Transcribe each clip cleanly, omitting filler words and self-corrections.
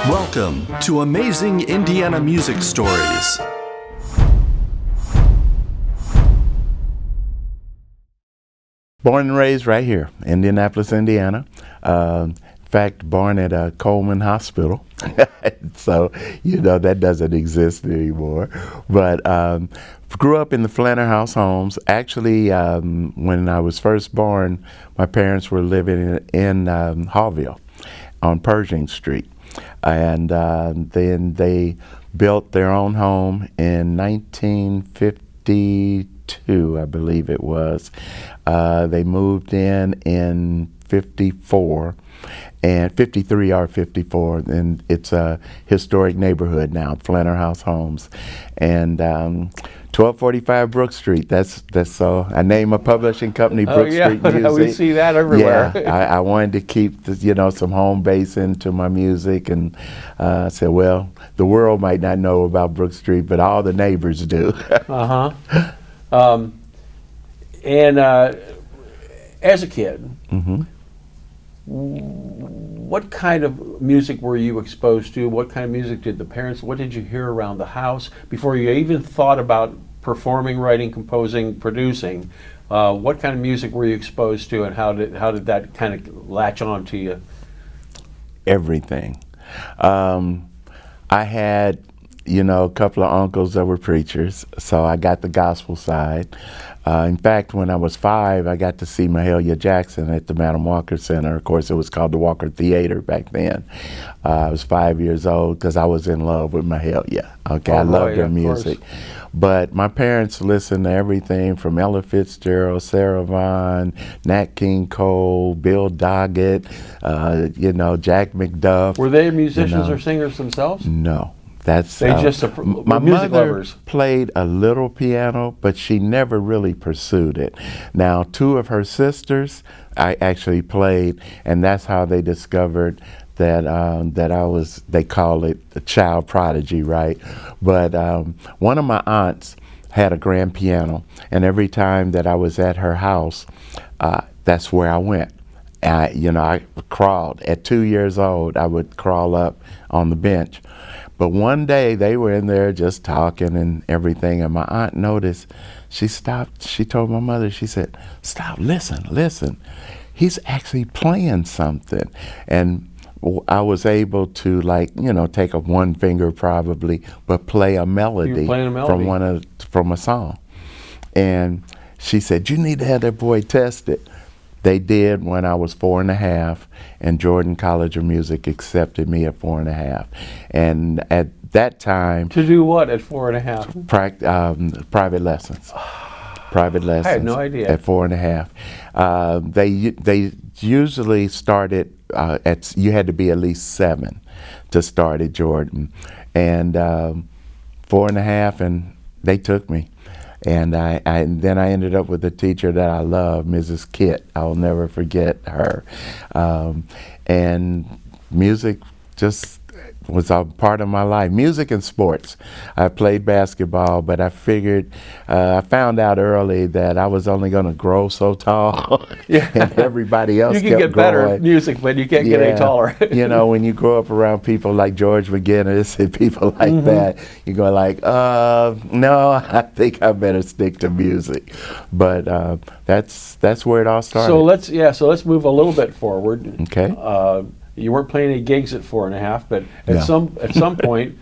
Welcome to Amazing Indiana Music Stories. Born and raised right here, Indianapolis, Indiana. In fact, born at Coleman Hospital. So, that doesn't exist anymore. But grew up in the Flanner House homes. Actually, when I was first born, my parents were living in Hallville on Pershing Street. And then they built their own home in 1952, I believe it was. They moved in 54, and 53 or 54, and it's a historic neighborhood now, Flanner House Homes. And 1245 Brook Street, that's so I named a publishing company Brook Street Music. We see that everywhere. Yeah, I wanted to keep some home base into my music, and I said, well, the world might not know about Brook Street, but all the neighbors do. And as a kid, Mm-hmm. what kind of music were you exposed to? What kind of music did the parents, what did you hear around the house before you even thought about performing, writing, composing, producing? What kind of music were you exposed to, and how did that kind of latch on to you? Everything. I had, a couple of uncles that were preachers, so I got the gospel side. In fact, when I was 5, I got to see Mahalia Jackson at the Madam Walker Center. Of course, it was called the Walker Theater back then. I was 5 years old because I was in love with Mahalia. Okay, I loved her music. But my parents listened to everything from Ella Fitzgerald, Sarah Vaughan, Nat King Cole, Bill Doggett, Jack McDuff. Were they musicians or singers themselves? No. That's they just my music mother lovers. Played a little piano, but she never really pursued it. Now, 2 of her sisters I actually played, and that's how they discovered that I was, they call it a child prodigy, right? But one of my aunts had a grand piano, and every time that I was at her house, that's where I went. I crawled. At 2 years old, I would crawl up on the bench. But one day they were in there just talking and everything, and my aunt noticed. She stopped. She told my mother, she said, "Stop, listen. He's actually playing something." And I was able to, take a one finger probably, but play a melody, from a song. And she said, "You need to have that boy tested." They did when I was 4 and a half, and Jordan College of Music accepted me at 4 and a half. And at that time... To do what at 4 and a half? Private lessons. Private lessons. I had no idea. At 4 and a half. They usually started you had to be at least 7 to start at Jordan. And 4 and a half, and they took me. And then I ended up with a teacher that I love, Mrs. Kitt. I'll never forget her. And music just was a part of my life. Music and sports. I played basketball, but I figured, I found out early that I was only going to grow so tall, and everybody else kept growing. You can get better at music, but you can't get any taller. When you grow up around people like George McGinnis and people like that, you go like, no, I think I better stick to music. But that's where it all started. So let's move a little bit forward. Okay. You weren't playing any gigs at 4 and a half, but at some point,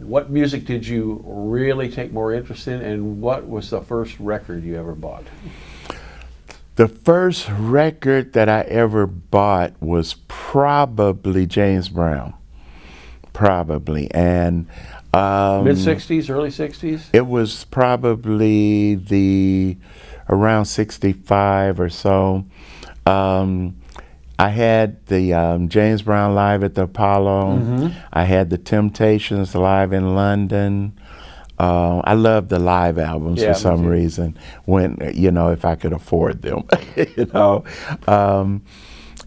what music did you really take more interest in, and what was the first record you ever bought? The first record that I ever bought was probably James Brown. Probably. And mid-60s, early 60s? It was probably around 65 or so. I had the James Brown live at the Apollo. I had the Temptations live in London. I love the live albums for some reason, when if I could afford them.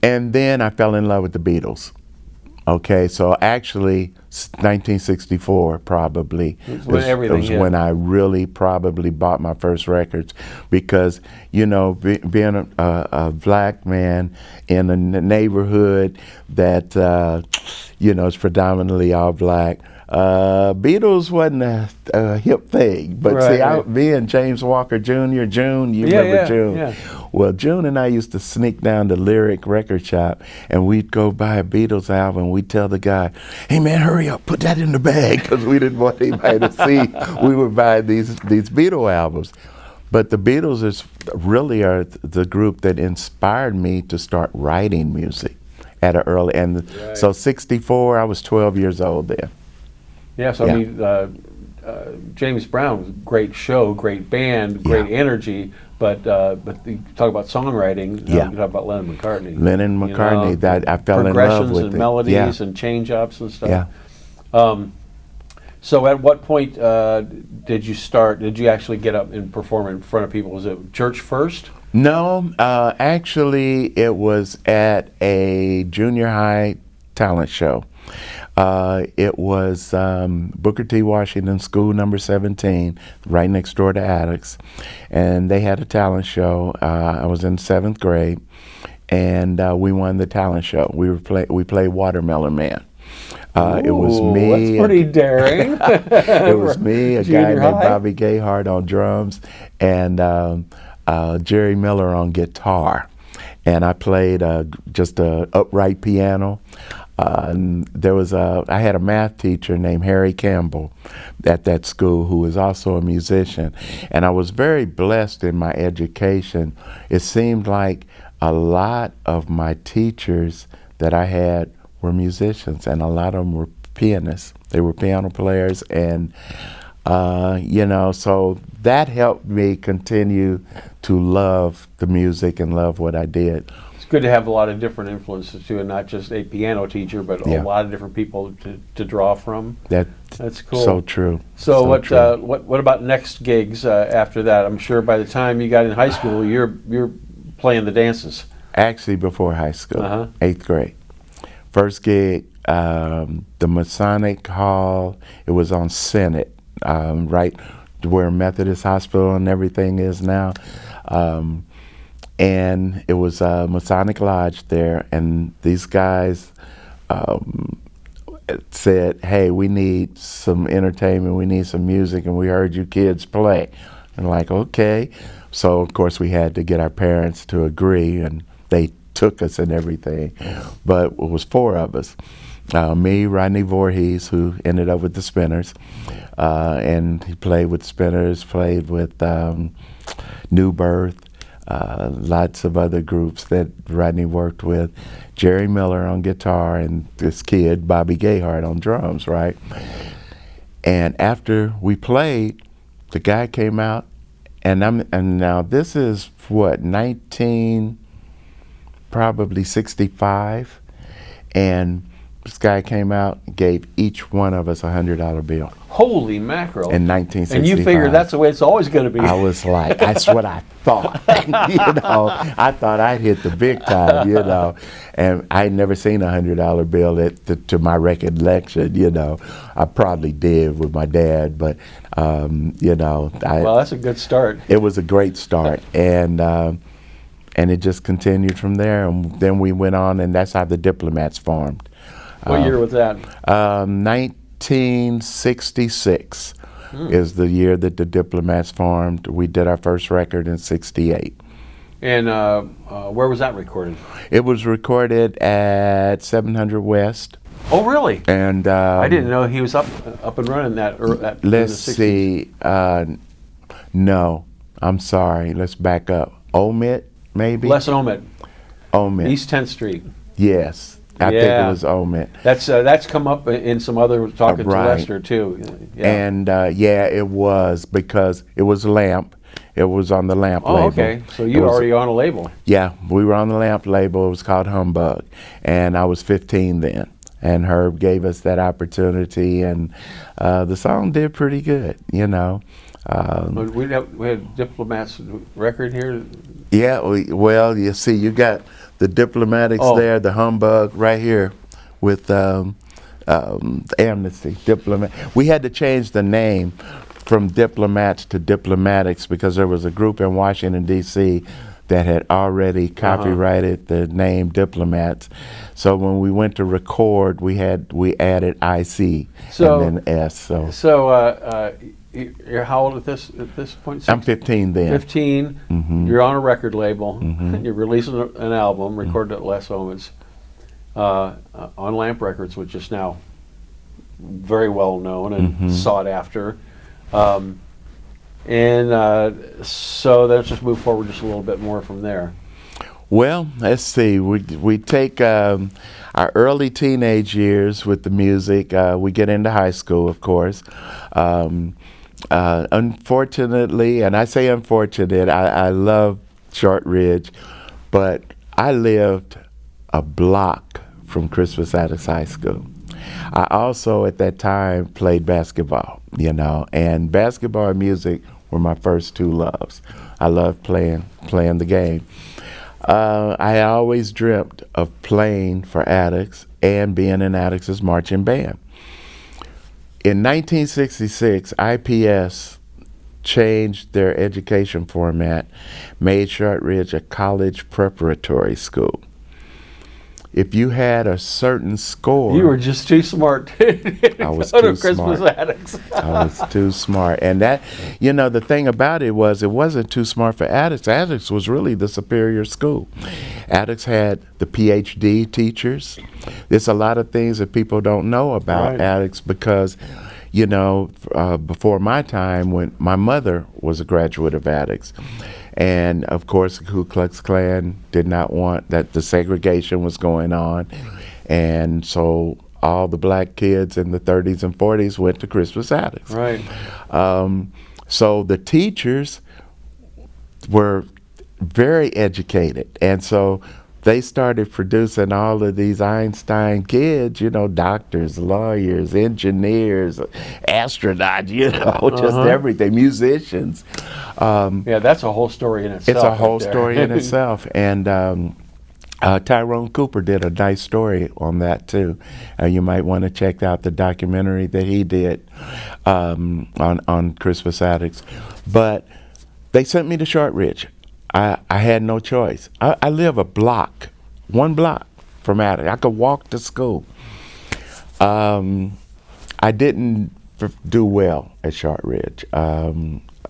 And then I fell in love with the Beatles. Okay, so actually 1964 probably was when I really probably bought my first records, because being a black man in a neighborhood that is predominantly all black, Beatles wasn't a hip thing, but me and James Walker Jr. June, remember June? Yeah. Well, June and I used to sneak down to Lyric Record Shop, and we'd go buy a Beatles album. We'd tell the guy, "Hey man, hurry up, put that in the bag," because we didn't want anybody to see we were buying these Beatle albums. But the Beatles are the group that inspired me to start writing music at an early, and so 64, I was 12 years old then. Yeah, so I mean, James Brown, great show, great band, great energy, but you talk about songwriting, you talk about Lennon McCartney. Lennon McCartney, that I fell in love with. Progressions and melodies and change-ups and stuff. Yeah. So at what point did you actually get up and perform in front of people? Was it church first? No, actually it was at a junior high talent show. It was Booker T. Washington School number 17, right next door to Attucks, and they had a talent show. I was in 7th grade, and we won the talent show. We played Watermelon Man. It was me. That's pretty daring. It was me, a guy named Bobby Gayheart on drums, and Jerry Miller on guitar, and I played just a upright piano. I had a math teacher named Harry Campbell at that school who was also a musician, and I was very blessed in my education. It seemed like a lot of my teachers that I had were musicians, and a lot of them were pianists. They were piano players, and so that helped me continue to love the music and love what I did. It's good to have a lot of different influences too, and not just a piano teacher, but a lot of different people to draw from. That's cool. So true. So what about next gigs after that? I'm sure by the time you got in high school, you're playing the dances. Actually, before high school, 8th grade. First gig, the Masonic Hall. It was on Senate, right where Methodist Hospital and everything is now. And it was a Masonic Lodge there, and these guys said, "Hey, we need some entertainment, we need some music, and we heard you kids play." And like, okay. So of course we had to get our parents to agree, and they took us and everything. But it was 4 of us. Me, Rodney Voorhees, who ended up with the Spinners, and he played with Spinners, played with New Birth, lots of other groups that Rodney worked with, Jerry Miller on guitar, and this kid, Bobby Gayheart, on drums, right? And after we played, the guy came out, and now this is what, 1965, and this guy came out and gave each one of us a $100 bill. Holy mackerel. In 1965. And you figured that's the way it's always going to be. I was like, that's what I thought. I thought I'd hit the big time, and I'd never seen a $100 bill to my recollection, I probably did with my dad, but, well, that's a good start. It was a great start, and it just continued from there, and then we went on, and that's how the Diplomats formed. What year was that? 1966 is the year that the Diplomats formed. We did our first record in '68. And where was that recorded? It was recorded at 700 West. Oh, really? And I didn't know he was up and running that. Let's see. No, I'm sorry. Let's back up. Omit, maybe. Les Omit. Omit. East 10th Street. Yes. I think it was Omit. That's come up in some other talking to Lester too. Yeah. And it was, because it was Lamp. It was on the Lamp label. Oh, okay. So you were already on a label. Yeah, we were on the Lamp label. It was called Humbug, and I was 15 then. And Herb gave us that opportunity, and the song did pretty good, We had Diplomats record here. Yeah, well, you see, you got the Diplomatics there, the Humbug right here. with Amnesty, Diplomat. We had to change the name from Diplomats to Diplomatics because there was a group in Washington, D.C. that had already copyrighted the name Diplomats. So when we went to record, we added IC and then S. So you're how old at this point? I'm 15 then. 15. Mm-hmm. You're on a record label. Mm-hmm. You're releasing an album, recorded at Les Owens, on Lamp Records, which is now very well known and sought after. So let's just move forward just a little bit more from there. Well, let's see. We take our early teenage years with the music. We get into high school, of course. Unfortunately, and I say unfortunate, I love Shortridge, but I lived a block from Crispus Attucks High School. I also, at that time, played basketball, and basketball and music were my first two loves. I loved playing the game. I always dreamt of playing for Attucks and being in Attucks' marching band. In 1966, IPS changed their education format, made Shortridge a college preparatory school. If you had a certain score, you were just too smart. I was too smart. Attucks. I was too smart, and that, the thing about it wasn't too smart for Attucks. Attucks was really the superior school. Attucks had the PhD teachers. There's a lot of things that people don't know about Attucks because, before my time, when my mother was a graduate of Attucks. And of course, the Ku Klux Klan did not want that the segregation was going on. And so all the black kids in the 30s and 40s went to Crispus Attucks. Right. So the teachers were very educated. And so they started producing all of these Einstein kids, doctors, lawyers, engineers, astronauts, just everything, musicians. That's a whole story in itself. It's a whole story in itself. And Tyrone Cooper did a nice story on that too. You might want to check out the documentary that he did on Crispus Attucks. But they sent me to Shortridge. I had no choice. I live one block from Attucks. I could walk to school. I didn't do well at Shortridge.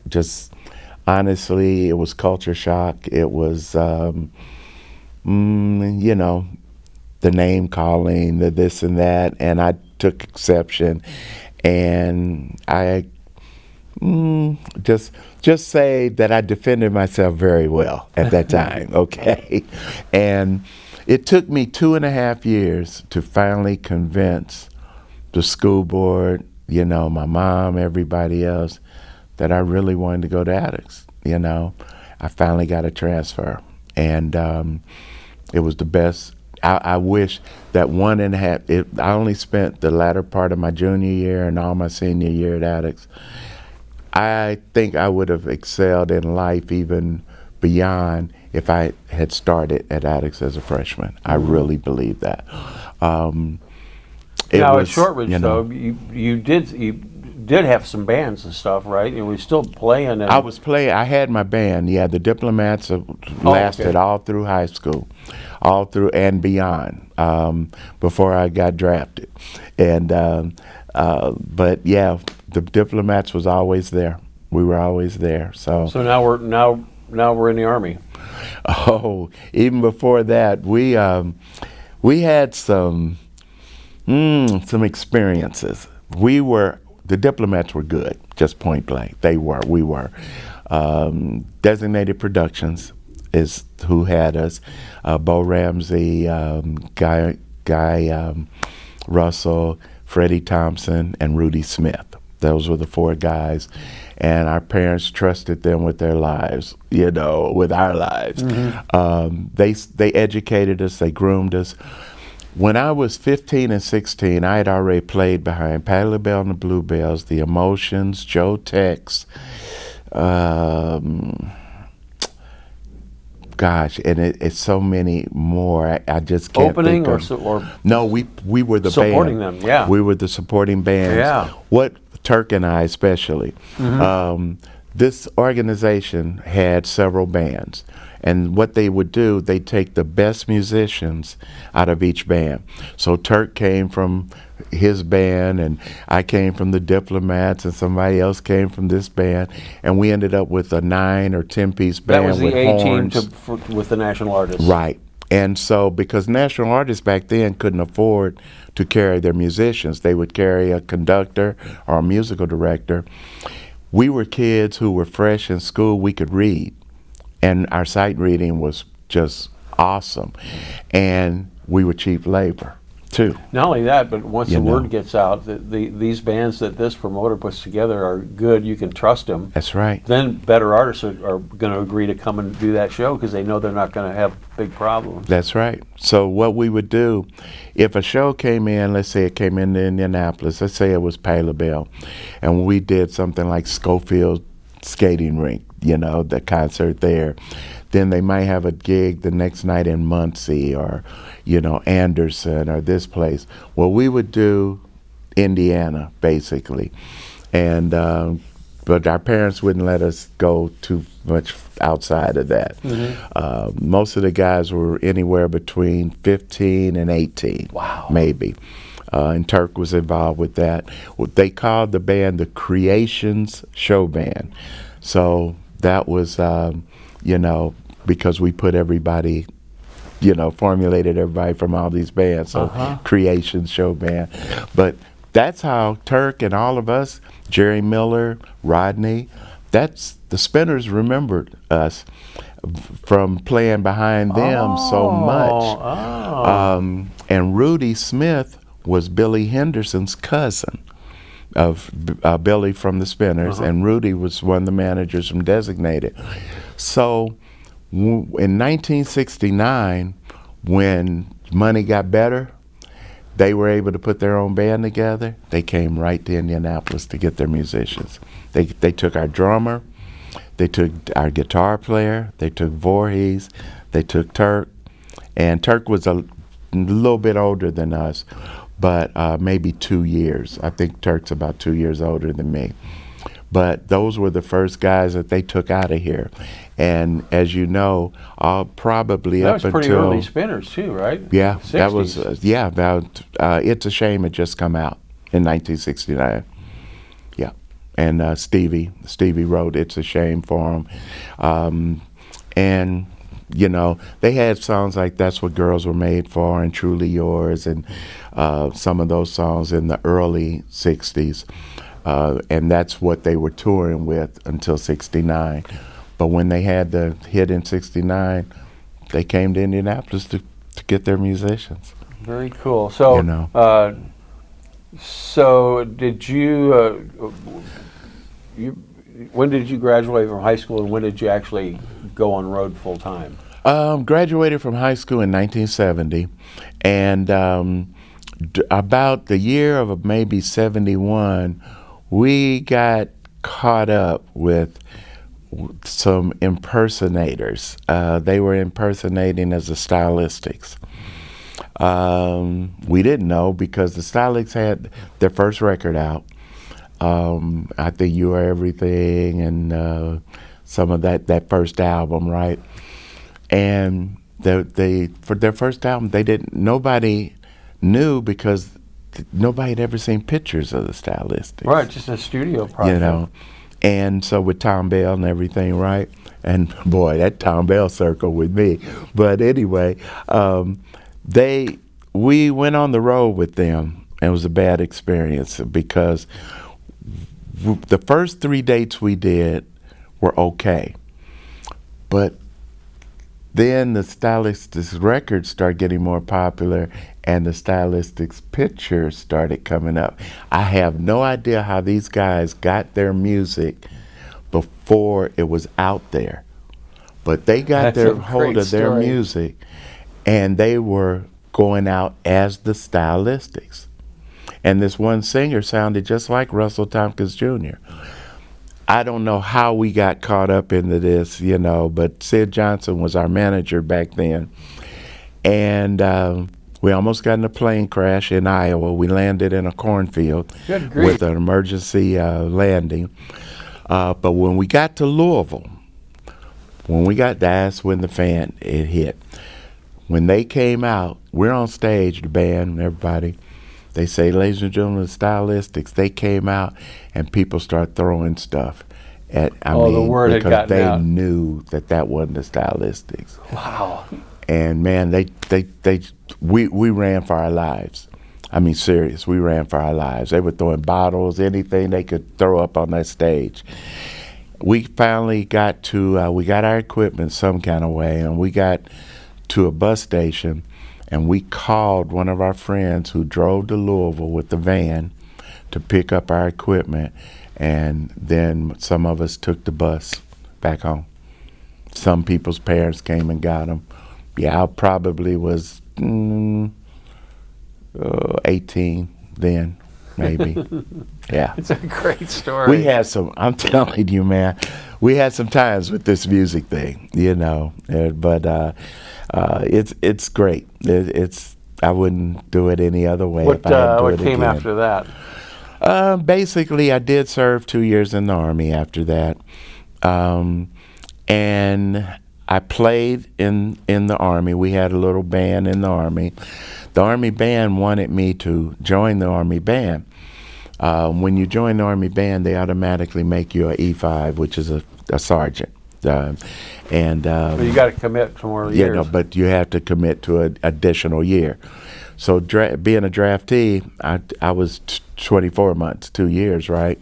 Just honestly, it was culture shock. It was, the name calling, the this and that, and I took exception. And I just say that I defended myself very well at that time, okay? And it took me 2.5 years to finally convince the school board, my mom, everybody else, that I really wanted to go to Attucks. I finally got a transfer, and it was the best. I wish that 1.5. I only spent the latter part of my junior year and all my senior year at Attucks. I think I would have excelled in life even beyond if I had started at Attucks as a freshman. I really believe that. At Shortridge, though, you did have some bands and stuff, right? You were still playing. I was playing. I had my band. Yeah, the Diplomats lasted all through high school, all through and beyond, before I got drafted. And but yeah, the Diplomats was always there. We were always there. So now we're in the Army. Oh, even before that, we had some experiences. The Diplomats were good, just point blank. We were. Designated Productions is who had us. Bo Ramsey, Guy Russell, Freddie Thompson, and Rudy Smith. Those were the 4 guys. And our parents trusted them with their lives, with our lives. They educated us, they groomed us. When I was 15 and 16, I had already played behind Patti LaBelle and the Bluebells, The Emotions, Joe Tex, gosh, and it's so many more. I just can't Opening think of. or No, we were the supporting band. them, yeah. We were the supporting bands. Yeah. What Turk and I especially. This organization had several bands, and what they would do, they take the best musicians out of each band. So Turk came from his band, and I came from the Diplomats, and somebody else came from this band, and we ended up with a 9 or 10-piece band that was the with A horns. team with the national artists. Right. And so, because national artists back then couldn't afford to carry their musicians, they would carry a conductor or a musical director. We were kids who were fresh in school. We could read, and our sight reading was just awesome. And we were cheap labor, too. Not only that, but once You the know. word gets out that these bands that this promoter puts together are good, you can trust them. That's right. Then better artists are going to agree to come and do that show because they know they're not going to have big problems. That's right. So what we would do, if a show came in, let's say it came into Indianapolis, let's say it was Pay LaBelle, and we did something like Schofield Skating Rink, the concert there, then they might have a gig the next night in Muncie or, Anderson or this place. Well, we would do Indiana, basically. And but our parents wouldn't let us go too much outside of that. Most of the guys were anywhere between 15 and 18, Wow. maybe. And Turk was involved with that. They called the band the Creations Show Band. So that was, because we put everybody, formulated everybody from all these bands. So Creations Show Band. But that's how Turk and all of us, Jerry Miller, Rodney, the Spinners remembered us from playing behind them so much. And Rudy Smith was Billy Henderson's cousin of Billy from the Spinners, and Rudy was one of the managers from Designated. So in 1969, when money got better, they were able to put their own band together. They came right to Indianapolis to get their musicians. They took our drummer, they took our guitar player, they took Voorhees, they took Turk, and Turk was a little bit older than us, but maybe 2 years. I think Turk's about 2 years older than me. But those were the first guys that they took out of here. And as you know, probably That up was until... pretty early Spinners too, right? Yeah, 60s. that was, about, It's a Shame it just come out in 1969. Yeah, and Stevie wrote It's a Shame for him. And, they had songs like That's What Girls Were Made For and Truly Yours and some of those songs in the early 60s. And that's what they were touring with until 69. But when they had the hit in 69, they came to Indianapolis to get their musicians. Very cool. So, so did you, when did you graduate from high school and when did you actually go on road full time? Graduated from high school in 1970, and about the year of maybe 71, we got caught up with some impersonators. They were impersonating as the Stylistics. We didn't know because the Stylistics had their first record out. I think You Are Everything and some of that first album, right? And for their first album, nobody knew because nobody had ever seen pictures of the Stylistics. Right, just a studio project. And so with Tom Bell and everything, right? And boy, that Tom Bell circle with me. But anyway, we went on the road with them, and it was a bad experience because the first 3 dates we did were okay. But then the Stylistics records started getting more popular and the Stylistics pictures started coming up. I have no idea how these guys got their music before it was out there. But they got their hold of their music and they were going out as the Stylistics. And this one singer sounded just like Russell Tompkins Jr. I don't know how we got caught up into this, but Sid Johnson was our manager back then. And we almost got in a plane crash in Iowa. We landed in a cornfield with an emergency landing. But when we got to Louisville, that's when it hit. When they came out, we're on stage, the band and everybody. They say, ladies and gentlemen, the Stylistics. They came out and people start throwing stuff the word had gotten out. Because they knew that wasn't the Stylistics. Wow. And man, we ran for our lives. I mean, serious, we ran for our lives. They were throwing bottles, anything they could throw up on that stage. We finally got we got our equipment some kind of way, and we got to a bus station. And we called one of our friends who drove to Louisville with the van to pick up our equipment, and then some of us took the bus back home. Some people's parents came and got them. Yeah, I probably was 18 then, maybe. Yeah. It's a great story. I'm telling you, man, we had some times with this music thing, but it's great. I wouldn't do it any other way if I had to do it again. What came after that? Basically, I did serve 2 years in the Army after that. And I played in the Army. We had a little band in the Army. The Army band wanted me to join the Army band. When you join the Army band, they automatically make you an E5, which is a sergeant. But you got to commit to more years. Yeah, but you have to commit to an additional year. So being a draftee, I was 24 months, 2 years, right?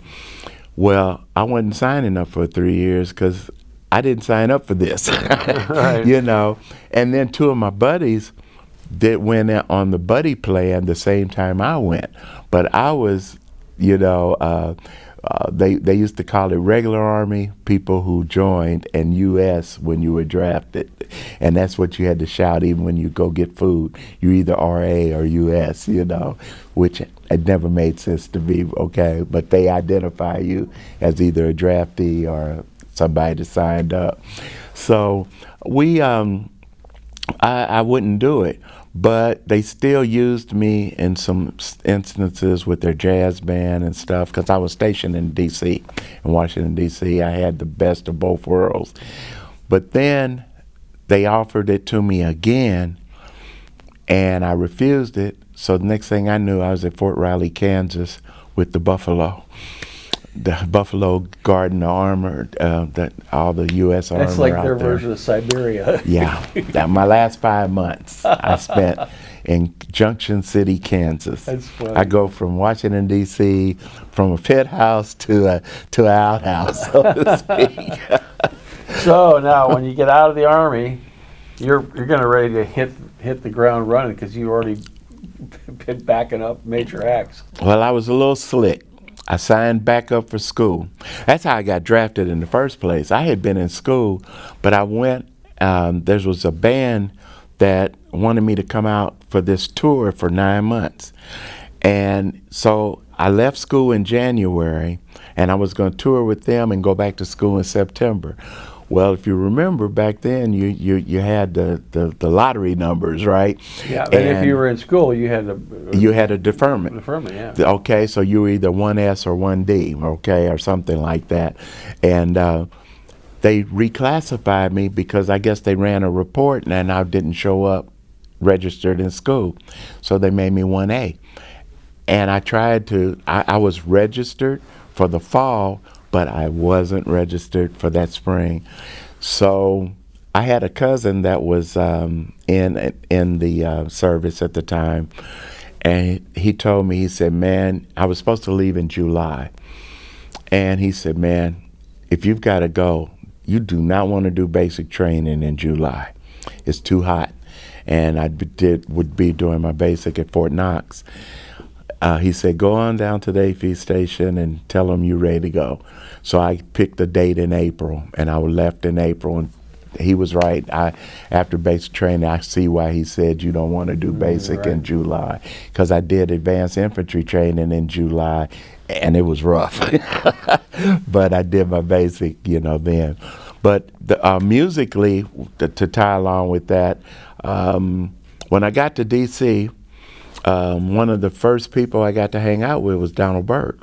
Well, I wasn't signing up for 3 years because I didn't sign up for this, right. And then two of my buddies went on the buddy plan the same time I went. But I was, they used to call it regular Army, people who joined, and U.S. when you were drafted. And that's what you had to shout even when you go get food. You're either RA or U.S., which it never made sense to me, okay? But they identify you as either a draftee or somebody that signed up. So I wouldn't do it. But they still used me in some instances with their jazz band and stuff because I was stationed in D.C., in Washington, D.C. I had the best of both worlds. But then they offered it to me again, and I refused it. So the next thing I knew, I was at Fort Riley, Kansas with the Buffalo Garden Armor, all the U.S. Armor. That's like their out there. version of Siberia. Yeah, my last 5 months I spent in Junction City, Kansas. That's funny. I go from Washington D.C. from a pit house to an outhouse, so to speak. So now, when you get out of the Army, you're gonna ready to hit the ground running because you already been backing up major acts. Well, I was a little slick. I signed back up for school. That's how I got drafted in the first place. I had been in school, but I went, there was a band that wanted me to come out for this tour for 9 months. And so I left school in January, and I was going to tour with them and go back to school in September. Well, if you remember back then, you had the lottery numbers, right? Yeah, and if you were in school, you had a deferment. Deferment, yeah. Okay, so you were either 1S or 1D, okay, or something like that. And they reclassified me because I guess they ran a report and I didn't show up registered in school. So they made me 1A. And I was registered for the fall, but I wasn't registered for that spring. So I had a cousin that was in the service at the time, and he told me, he said, man, I was supposed to leave in July. And he said, man, if you've got to go, you do not want to do basic training in July. It's too hot. And I would be doing my basic at Fort Knox. He said, go on down to the AFE station and tell them you're ready to go. So I picked a date in April, and I left in April and he was right. After basic training, I see why he said you don't want to do basic in July, because I did advanced infantry training in July, and it was rough. But I did my basic, then. But musically, to tie along with that, when I got to D.C., one of the first people I got to hang out with was Donald Byrd.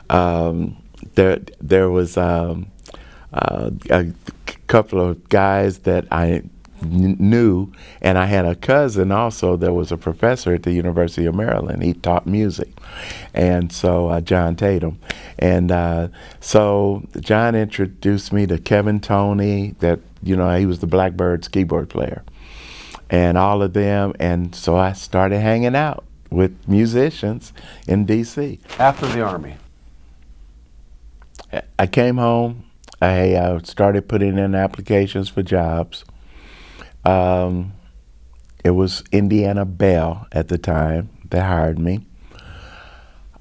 There was a couple of guys that I knew, and I had a cousin also that was a professor at the University of Maryland. He taught music, and so John Tatum. And so John introduced me to Kevin Toney, that, he was the Blackbyrds keyboard player, and all of them. And so I started hanging out with musicians in D.C. After the Army? I came home. I started putting in applications for jobs. It was Indiana Bell at the time that hired me.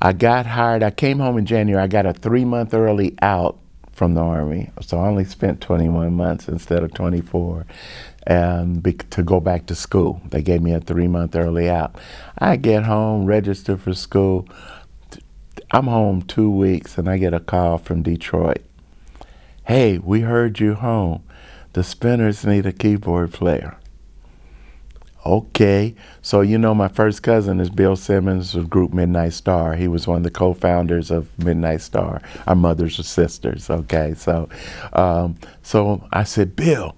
I got hired. I came home in January. I got a 3-month early out from the Army, so I only spent 21 months instead of 24 to go back to school. They gave me a 3-month early out. I get home, register for school. I'm home 2 weeks, and I get a call from Detroit. Hey, we heard you home. The Spinners need a keyboard player. Okay. So, my first cousin is Bill Simmons of group Midnight Star. He was one of the co-founders of Midnight Star. Our mothers are sisters, okay? So I said, Bill,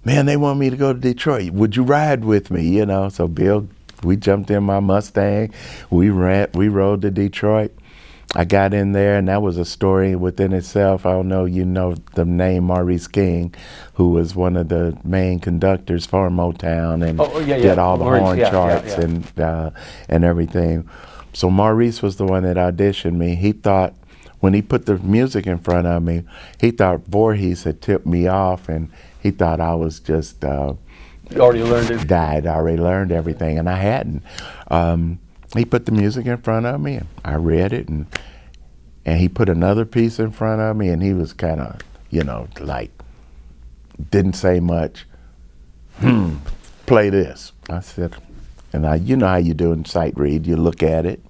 man, they want me to go to Detroit. Would you ride with me, So Bill, we jumped in my Mustang. We rode to Detroit. I got in there, and that was a story within itself. I don't know, the name Maurice King, who was one of the main conductors for Motown and did all the horn charts and everything. So Maurice was the one that auditioned me. He thought, when he put the music in front of me, he thought Voorhees had tipped me off, and he thought I was just... You already learned it? I'd already learned everything, and I hadn't. He put the music in front of me, and I read it, and he put another piece in front of me, and he was kind of, didn't say much. Play this. I said, and you know how you do in sight read, you look at it,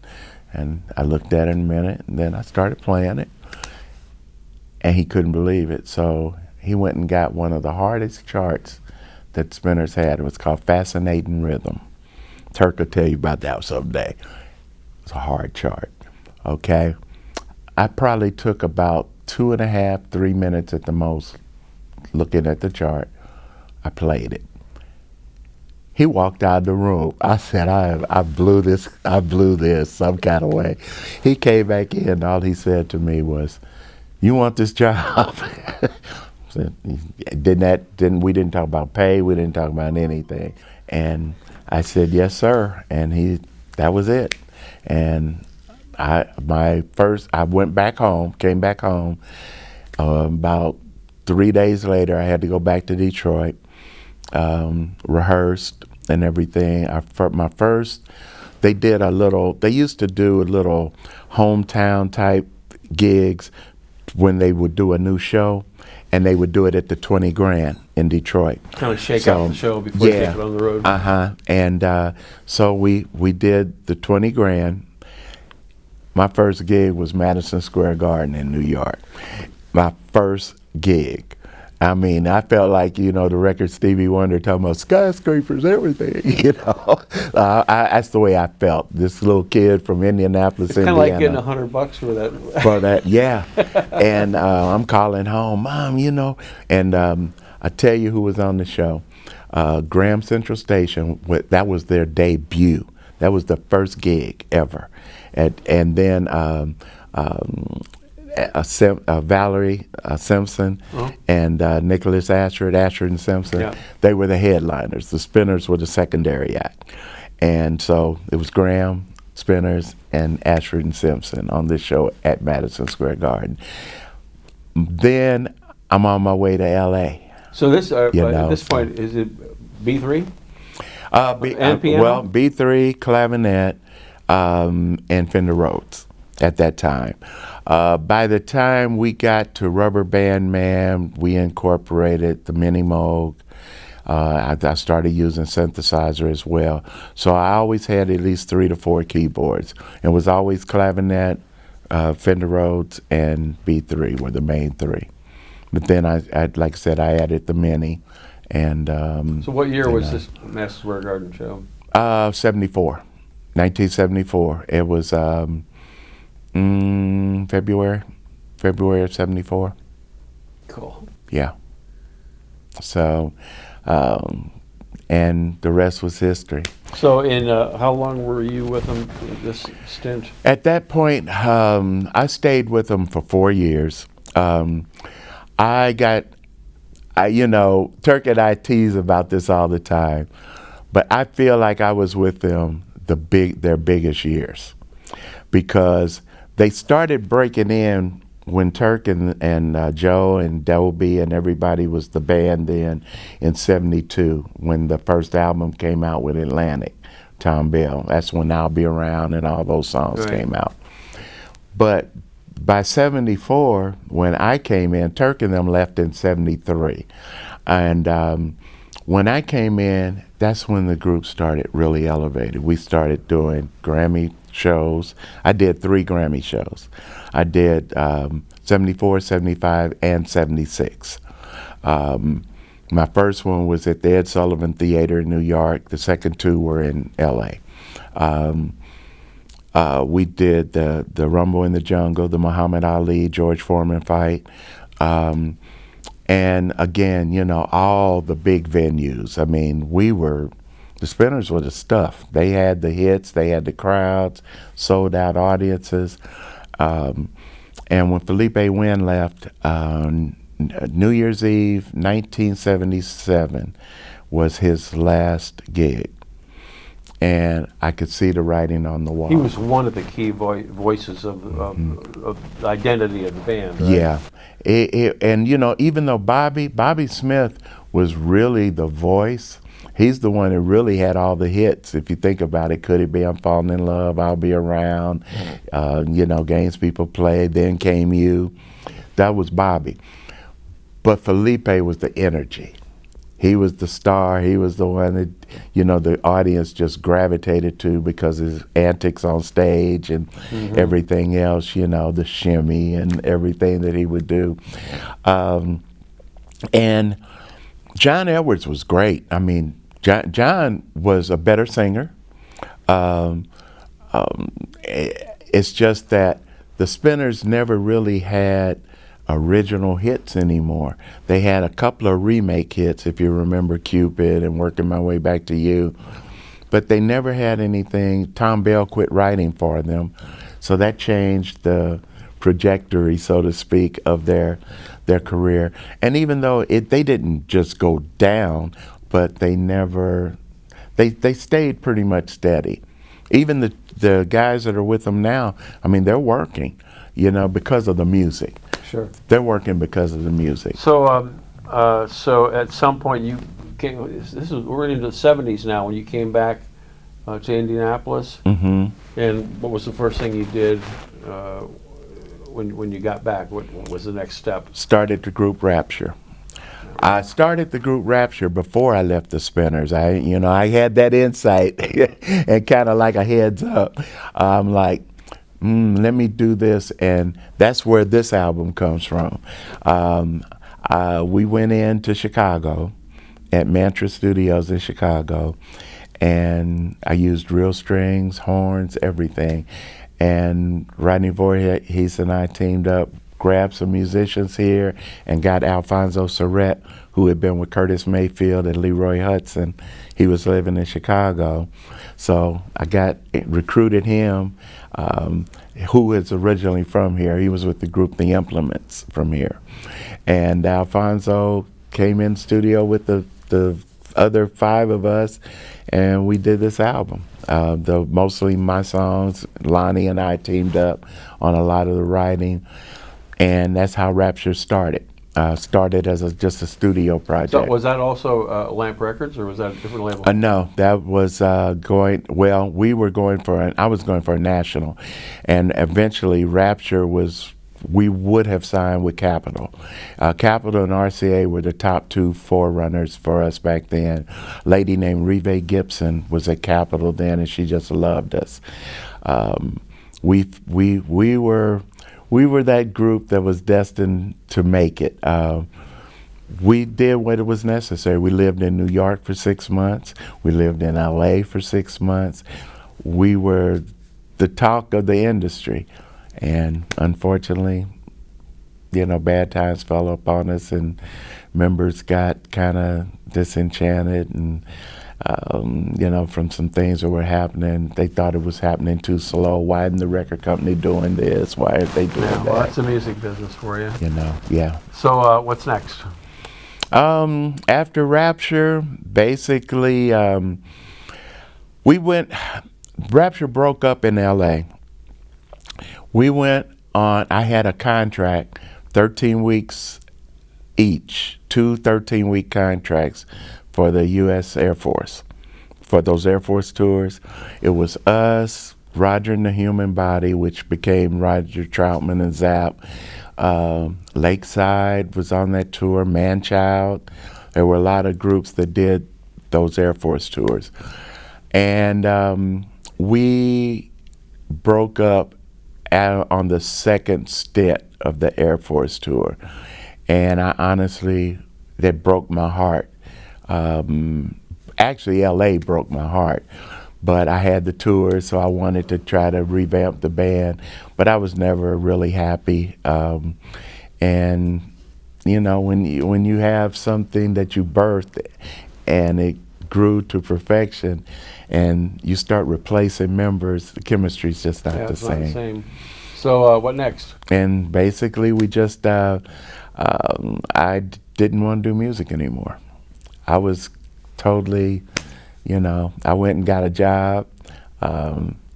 and I looked at it in a minute, and then I started playing it, and he couldn't believe it. So he went and got one of the hardest charts that Spinners had. It was called Fascinating Rhythm. Turk will tell you about that someday. It's a hard chart, okay? I probably took about 2.5, 3 minutes at the most looking at the chart. I played it. He walked out of the room. I said, I blew this some kind of way. He came back in, all he said to me was, you want this job? We didn't talk about pay, we didn't talk about anything. And I said, yes, sir. And that was it. And I went back home, came back home. About 3 days later, I had to go back to Detroit, rehearsed and everything. They used to do a little hometown type gigs when they would do a new show, and they would do it at the 20 Grand in Detroit. Kind of shake out the show before you take it on the road. And so we did the 20 Grand. My first gig was Madison Square Garden in New York. My first gig. I mean, I felt like, the record Stevie Wonder talking about skyscrapers, everything, that's the way I felt. This little kid from Indianapolis, it's Indiana. It's kind of like getting $100 for that. For that, yeah. And I'm calling home, Mom, and I tell you who was on the show. Graham Central Station, that was their debut. That was the first gig ever. And then Valerie Simpson and Nicholas Ashford and Simpson, they were the headliners. The Spinners were the secondary act. And so it was Graham, Spinners, and Ashford and Simpson on this show at Madison Square Garden. Then I'm on my way to L.A. So this, at this point, is it B3? And piano? Well, B3, clavinet, and Fender Rhodes. at that time. By the time we got to Rubber Band Man, we incorporated the Mini Moog. I started using synthesizer as well. So I always had at least 3 to 4 keyboards. It was always clavinet, Fender Rhodes, and B3 were the main 3. But then I like I said, I added the Mini. And so what year was this Madison Square Garden show? 74, 1974. It was February of 74. Cool. Yeah. So, and the rest was history. So in how long were you with them this stint? At that point, I stayed with them for 4 years. You know, Turk and I tease about this all the time, but I feel like I was with them their biggest years, because they started breaking in when Turk and Joe and Dobie and everybody was the band then in '72, when the first album came out with Atlantic, Tom Bell. That's when I'll Be Around and all those songs came out. But by '74, when I came in, Turk and them left in '73. And when I came in, that's when the group started really elevated. We started doing Grammy shows. I did 3 Grammy shows. I did 74, 75, and 76. My first one was at the Ed Sullivan Theater in New York. The second 2 were in LA. We did the Rumble in the Jungle, the Muhammad Ali, George Foreman fight. And again, you know, all the big venues. I mean, the Spinners were the stuff. They had the hits, they had the crowds, sold out audiences. And when Felipe Wynn left, New Year's Eve, 1977 was his last gig. And I could see the writing on the wall. He was one of the key voices of the identity of the band, right? Yeah. And, you know, even though Bobby Smith was really the voice, he's the one that really had all the hits. If you think about it, Could It Be I'm Falling in Love, I'll Be Around, you know, Games People Play, Then Came You. That was Bobby. But Felipe was the energy. He was the star. He was the one that, you know, the audience just gravitated to because of his antics on stage and everything else, you know, the shimmy and everything that he would do. And John Edwards was great. I mean, John was a better singer. It's just that the Spinners never really had original hits anymore. They had a couple of remake hits, if you remember Cupid and Working My Way Back to You, but they never had anything. Tom Bell quit writing for them, so that changed the trajectory, so to speak, of their career. And even though they didn't just go down, but they stayed pretty much steady. Even the guys that are with them now, I mean, they're working, you know, because of the music. Sure. They're working because of the music. So, so at some point you came. We're into the '70s now. When you came back to Indianapolis, and what was the first thing you did when you got back? What was the next step? Started the group Rapture. I started the group Rapture before I left the Spinners. I had that insight and kind of like a heads up. I'm like, let me do this, and that's where this album comes from. We went into Chicago at Mantra Studios in Chicago, and I used real strings, horns, everything. And Rodney Voorhees and I teamed up, grabbed some musicians here, and got Alfonso Surrett, who had been with Curtis Mayfield and Leroy Hudson. He was living in Chicago. So I recruited him, who is originally from here. He was with the group The Implements from here. And Alfonso came in studio with the other 5 of us, and we did this album. Mostly my songs. Lonnie and I teamed up on a lot of the writing, and that's how Rapture started. Started as just a studio project. So was that also Lamp Records, or was that a different label? No, that was we were going for I was going for a national, and eventually Rapture we would have signed with Capitol. Capitol and RCA were the top two forerunners for us back then. A lady named Reve Gibson was at Capitol then, and she just loved us. We were that group that was destined to make it. We did what was necessary. We lived in New York for 6 months. We lived in LA for 6 months. We were the talk of the industry. And unfortunately, bad times fell upon us, and members got kind of disenchanted, and from some things that were happening. They thought it was happening too slow. Why isn't the record company doing this? Why aren't they doing that? Well, that's the music business for you. Yeah. So what's next? After Rapture, basically, Rapture broke up in LA. We went on, I had a contract, 13 weeks each, 2 13-week contracts for the U.S. Air Force. For those Air Force tours, it was us, Roger and the Human Body, which became Roger Troutman and Zapp. Lakeside was on that tour, Manchild. There were a lot of groups that did those Air Force tours. And we broke up on the second stint of the Air Force tour. And I honestly, that broke my heart. Actually, LA broke my heart. But I had the tour, so I wanted to try to revamp the band. But I was never really happy. And, when you have something that you birthed and it grew to perfection, and you start replacing members, the chemistry's just not the same. Not the same. So what next? And basically, we just, I didn't want to do music anymore. I was totally, I went and got a job.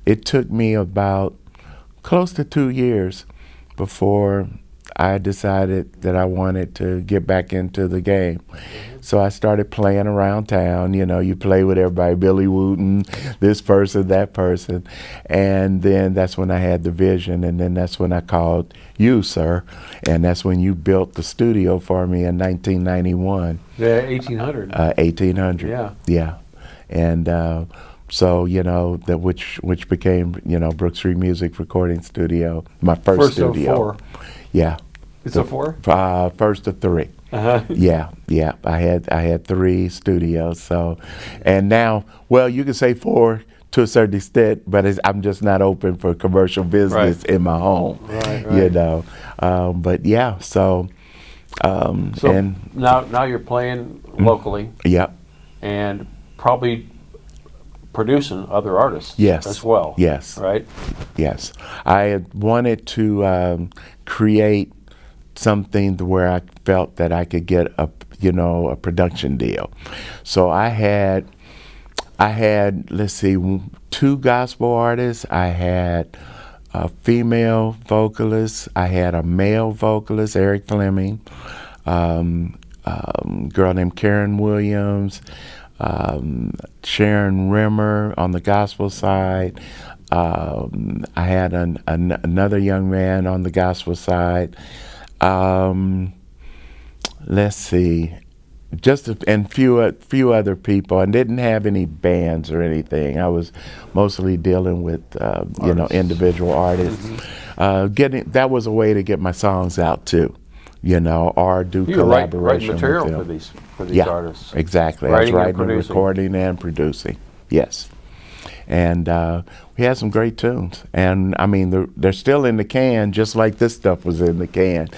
It took me about close to 2 years before I decided that I wanted to get back into the game. So I started playing around town. You play with everybody, Billy Wooten, this person, that person. And then that's when I had the vision, and then that's when I called you, sir. And that's when you built the studio for me in 1991. Yeah, 1800. 1800. Yeah. Yeah. And so, that which became, Brook Street Music Recording Studio, my first studio. First of 4. Yeah. It's a 4? First of 3. Uh-huh. Yeah. I had 3 studios. So, and now, well, you can say 4 to a certain extent, but I'm just not open for commercial business in my home. Right. But yeah. So and now you're playing locally. Yep. And probably producing other artists. Yes. As well. Yes. Right. Yes. I had wanted to create something where I felt that I could get a production deal. So I had let's see, 2 gospel artists. I had a female vocalist. I had a male vocalist, Eric Fleming, girl named Karen Williams, Sharon Rimmer on the gospel side. I had another young man on the gospel side. Let's see, and few other people. I didn't have any bands or anything. I was mostly dealing with individual artists. That was a way to get my songs out too, or do collaboration write material with them. for these artists. Exactly. Writing I was writing and and producing. recording and producing. Yes. And we had some great tunes. And I mean, they're still in the can, just like this stuff was in the can.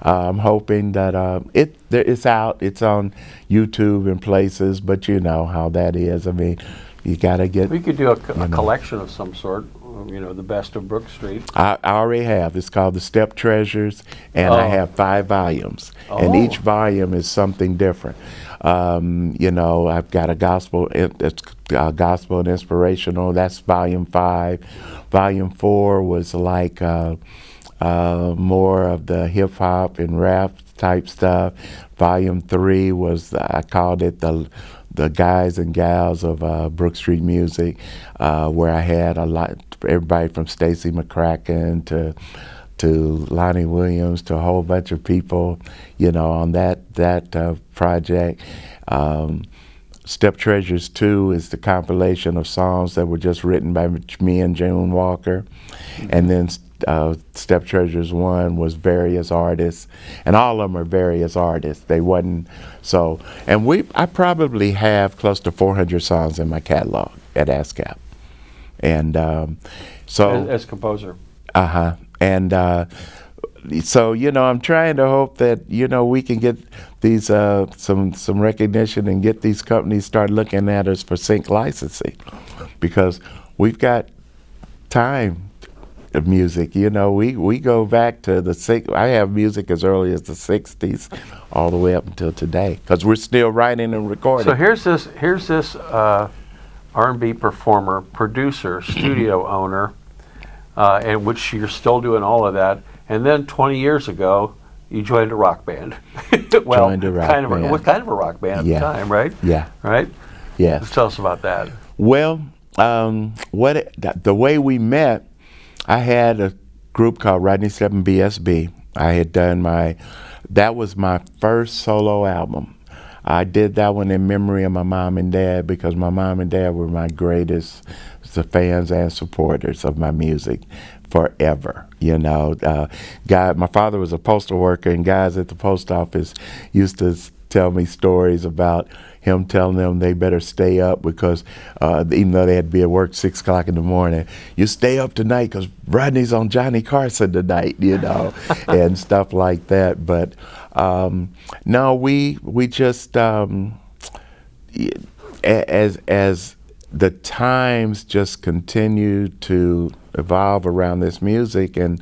I'm hoping that it's out. It's on YouTube and places, but you know how that is. I mean, you got to get... We could do a collection of some sort, the best of Brook Street. I already have. It's called the Stepp Treasures, and I have 5 volumes. And each volume is something different. I've got a gospel, it's gospel and inspirational. That's volume 5. Volume 4 was like more of the hip hop and rap type stuff. Volume 3 was, I called it the guys and gals of Brook Street Music, where I had a lot, everybody from Stacey McCracken to Lonnie Williams, to a whole bunch of people, you know, on that project. Step Treasures 2 is the compilation of songs that were just written by me and June Walker. And then Step Treasures 1 was various artists, and all of them are various artists. They wasn't, so, and I probably have close to 400 songs in my catalog at ASCAP. And so. As composer. Uh-huh. And so, you know, I'm trying to hope that, you know, we can get these some recognition and get these companies start looking at us for sync licensing, because we've got time of music. You know, we go back to I have music as early as the 60s all the way up until today, because we're still writing and recording. So here's this R&B performer, producer, studio owner, and which you're still doing all of that. And then 20 years ago, you joined a rock band. Well, joined a rock kind band. What kind of a rock band at the time, right? Yeah. Right? Yeah. Let's tell us about that. Well, the way we met, I had a group called Rodney Stepp and BSB. I had done that was my first solo album. I did that one in memory of my mom and dad, because my mom and dad were my greatest fans and supporters of my music forever. You know, my father was a postal worker, and guys at the post office used to tell me stories about him telling them they better stay up, because even though they had to be at work 6 o'clock in the morning, you stay up tonight because Rodney's on Johnny Carson tonight, you know, and stuff like that. But no, we just as the times just continue to evolve around this music and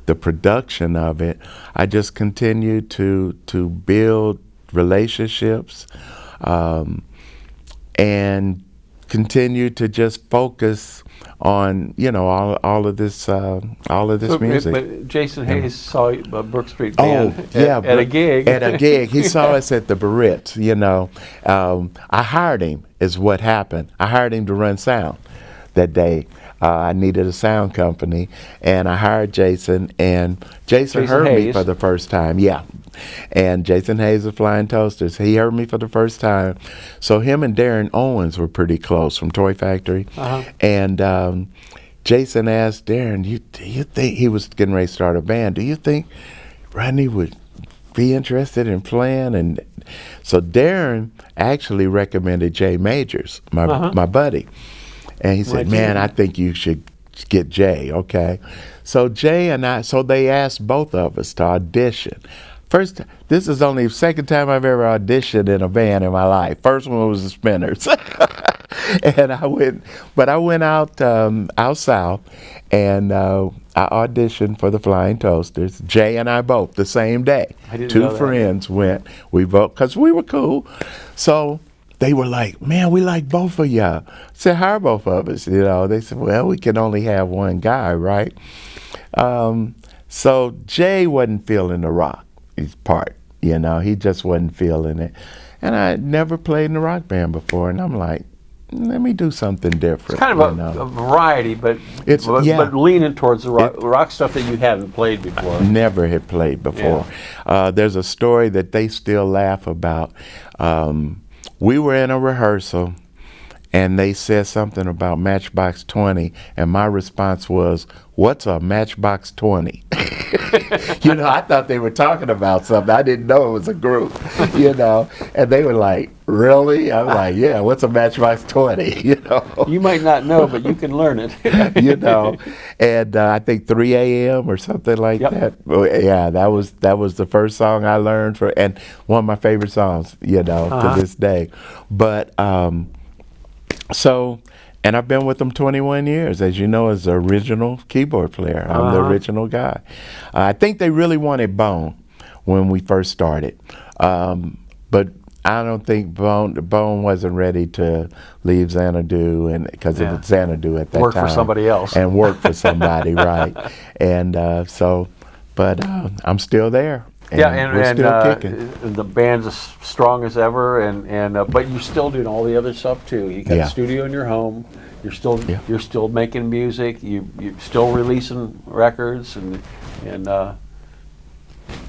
the production of it, I just continue to build relationships, and continue to just focus on, you know, all of this music. But Jason Hayes saw a Brook Street band at a gig. At a gig, he saw us at the Barrett's. You know, I hired him. Is what happened. I hired him to run sound that day. I needed a sound company, and I hired Jason, and Jason heard Hayes. me for the first time. Yeah. And Jason Hayes of Flying Toasters, he heard me for the first time. So him and Darren Owens were pretty close from Toy Factory. Uh-huh. And Jason asked Darren, do you think, he was getting ready to start a band, do you think Rodney would be interested in playing? And so Darren actually recommended Jay Majors, my buddy. And he said, man, I think you should get Jay, okay? So Jay and so they asked both of us to audition. First, this is only the second time I've ever auditioned in a band in my life. First one was the Spinners. And I went out south, and I auditioned for the Flying Toasters. Jay and I both, the same day. Two friends went. We both, because we were cool. So they were like, man, we like both of y'all. I said, hire both of us. You know, they said, well, we can only have one guy, right? So Jay wasn't feeling the rock part, you know, he just wasn't feeling it. And I had never played in a rock band before, and I'm like, let me do something different. It's kind of a variety, but leaning towards the rock stuff that you hadn't played before. Never had played before. Yeah. There's a story that they still laugh about. We were in a rehearsal, and they said something about Matchbox 20, and my response was, what's a Matchbox 20? You know, I thought they were talking about something. I didn't know it was a group, you know. And they were like, really? I'm like, yeah, what's a Matchbox 20? You know. You might not know, but you can learn it. You know. And I think 3 a.m. or something like that. Well, yeah, that was the first song I learned, and one of my favorite songs, you know, to this day. But and I've been with them 21 years, as you know, as the original keyboard player. I'm the original guy. I think they really wanted Bone when we first started. But I don't think Bone wasn't ready to leave Xanadu, and because it was Xanadu at that time. Work for somebody else. And work for somebody, right. And but I'm still there. and we're still kicking. The band's as strong as ever, but you're still doing all the other stuff too. You got a studio in your home. You're still making music. You're still releasing records and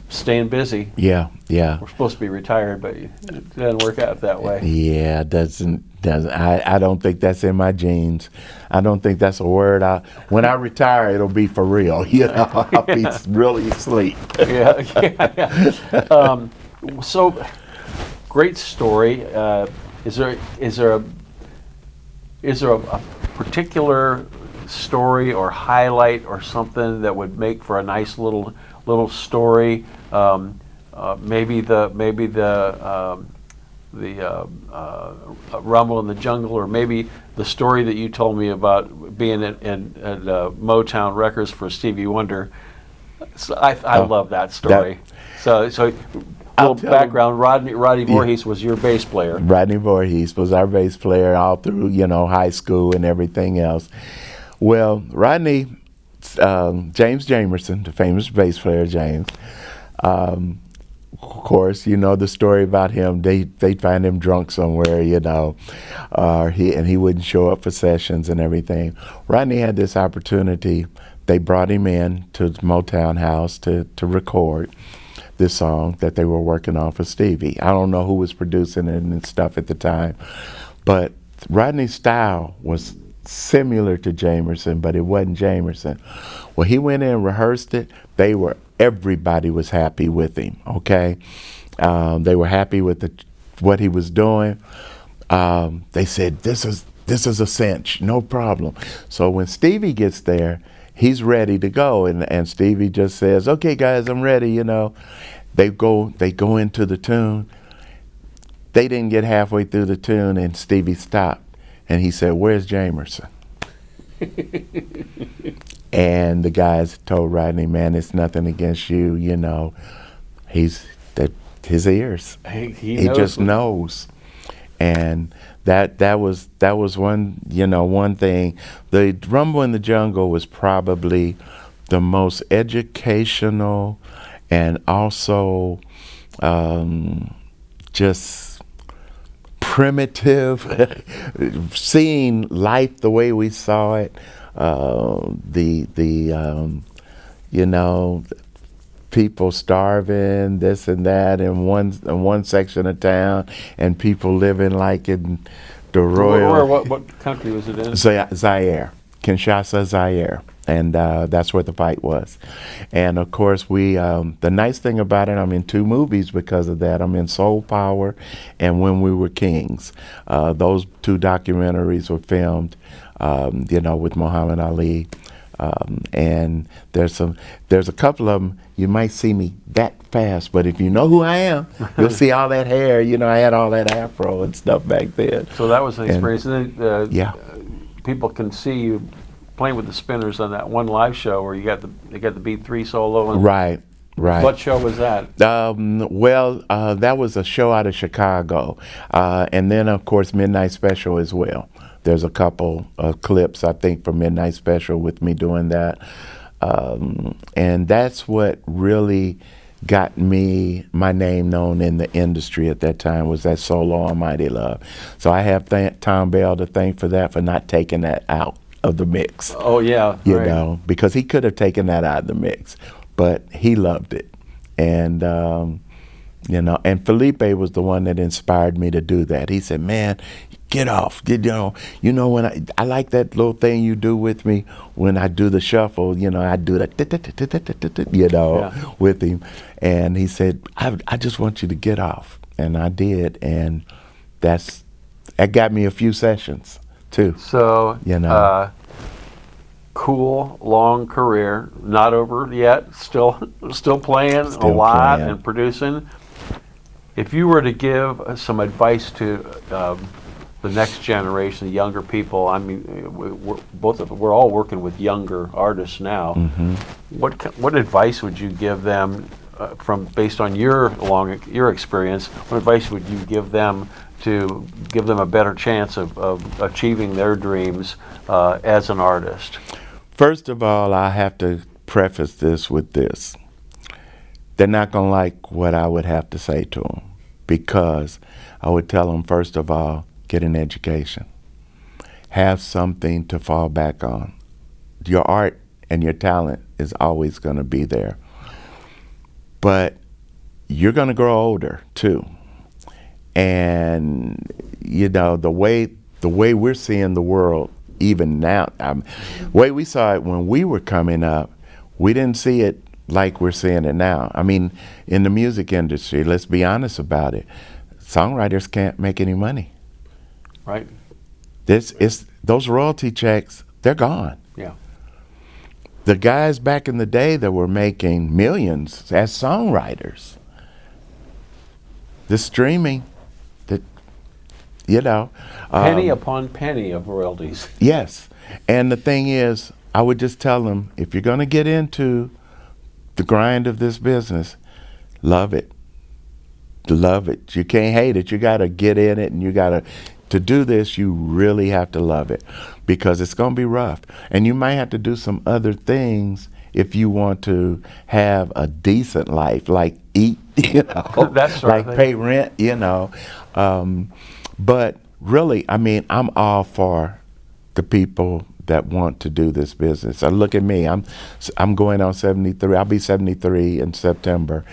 staying busy. Yeah. We're supposed to be retired, but it doesn't work out that way. Yeah, doesn't. I don't think that's in my genes. I don't think that's a word. When I retire, it'll be for real. I'll be really asleep. Yeah. So, great story. Is there a particular story or highlight or something that would make for a nice little story? Maybe the Rumble in the Jungle, or maybe the story that you told me about being at Motown Records for Stevie Wonder. So I love that story. So little background: Rodney Voorhees was your bass player. Rodney Voorhees was our bass player all through high school and everything else. Well, Rodney, James Jamerson, the famous bass player, James. Of course, the story about him. They'd find him drunk somewhere, and he wouldn't show up for sessions and everything. Rodney had this opportunity. They brought him in to the Motown House to record this song that they were working on for Stevie. I don't know who was producing it and stuff at the time, but Rodney's style was similar to Jamerson, but it wasn't Jamerson. Well, he went in and rehearsed it. Everybody was happy with him, okay? They were happy with what he was doing. They said, this is a cinch, no problem. So when Stevie gets there, he's ready to go, and Stevie just says, okay, guys, I'm ready, They go into the tune. They didn't get halfway through the tune, and Stevie stopped, and he said, where's Jamerson? And the guys told Rodney, man, it's nothing against you, his ears. He just knows. And that was one thing. The Rumble in the Jungle was probably the most educational and also just primitive, seeing life the way we saw it. People starving, this and that in one section of town, and people living like in the royal. What country was it in? Zaïre, Kinshasa, Zaïre, and that's where the fight was. And of course, the nice thing about it, I'm in 2 movies because of that. I'm in Soul Power and When We Were Kings. Those 2 documentaries were filmed, with Muhammad Ali. And there's a couple of them. You might see me that fast, but if you know who I am, you'll see all that hair. I had all that afro and stuff back then. So that was an experience. And then, people can see you playing with the Spinners on that one live show where you got the Beat 3 solo. And right. What show was that? That was a show out of Chicago, and then of course Midnight Special as well. There's a couple of clips, I think, from Midnight Special with me doing that. And that's what really got my name known in the industry at that time, was that solo on Mighty Love. So I have Tom Bell to thank for that, for not taking that out of the mix. Oh, yeah. Because he could have taken that out of the mix, but he loved it. And, and Felipe was the one that inspired me to do that. He said, man, get off. When I like that little thing you do with me when I do the shuffle, I do that, with him. And he said, I just want you to get off. And I did. And that got me a few sessions too. So, cool, long career, not over yet, still playing a lot and producing. If you were to give some advice to the next generation, the younger people, I mean, we're all working with younger artists now. Mm-hmm. What advice would you give them based on your experience? What advice would you give them to give them a better chance of achieving their dreams as an artist? First of all, I have to preface this with this. they're not going to like what I would have to say to them, because I would tell them, first of all, get an education. Have something to fall back on. Your art and your talent is always going to be there. But you're going to grow older too. And you know, the way we're seeing the world even now, the way we saw it when we were coming up, we didn't see it like we're seeing it now. I mean, in the music industry, let's be honest about it, songwriters can't make any money. Right. Those royalty checks, they're gone. Yeah. The guys back in the day that were making millions as songwriters, the streaming, penny upon penny of royalties. Yes. And the thing is, I would just tell them, if you're going to get into the grind of this business, love it. Love it. You can't hate it. You got to get in it, and to do this, you really have to love it, because it's going to be rough. And you might have to do some other things if you want to have a decent life, like eat, That's right. like pay rent, But really, I mean, I'm all for the people that want to do this business. Look at me. I'm going on 73. I'll be 73 in September,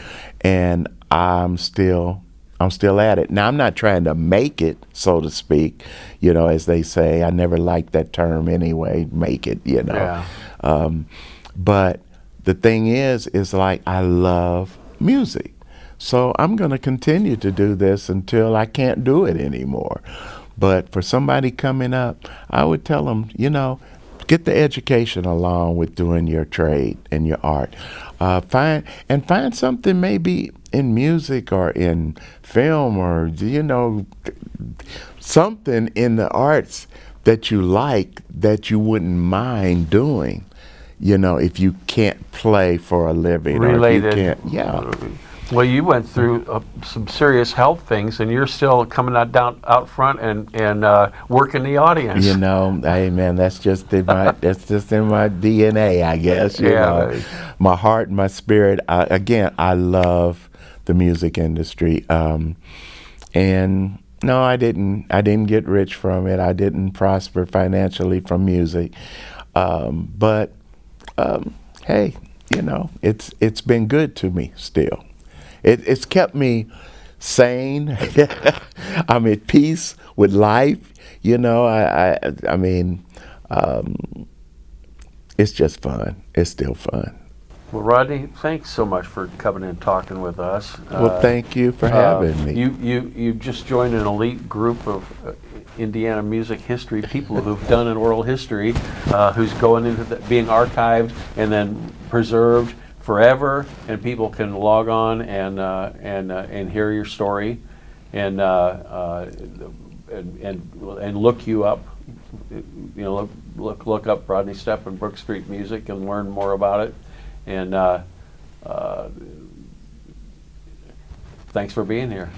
and I'm still at it. Now, I'm not trying to make it, so to speak, as they say. I never liked that term anyway, make it, Yeah. But the thing is like, I love music. So I'm going to continue to do this until I can't do it anymore. But for somebody coming up, I would tell them, get the education along with doing your trade and your art. Find something maybe in music or in film or, something in the arts that you like, that you wouldn't mind doing, if you can't play for a living. Related. Or if you can't, yeah. Well, you went through some serious health things, and you're still coming out front and working the audience. Hey man, that's just in my DNA, I guess. My heart, my spirit. Again, I love the music industry, and no, I didn't get rich from it. I didn't prosper financially from music, but hey, it's been good to me still. It's kept me sane. I'm at peace with life. I mean, it's just fun. It's still fun. Well, Rodney, thanks so much for coming and talking with us. Well, thank you for having me. You just joined an elite group of Indiana music history people who've done an oral history, who's going into being archived and then preserved forever, and people can log on and hear your story, and look you up. Look up Rodney Stepp and Brook Street Music and learn more about it. And thanks for being here.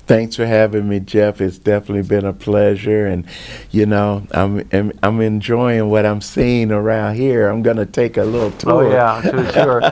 Thanks for having me, Jeff. It's definitely been a pleasure, and I'm enjoying what I'm seeing around here. I'm gonna take a little tour. Oh yeah, sure.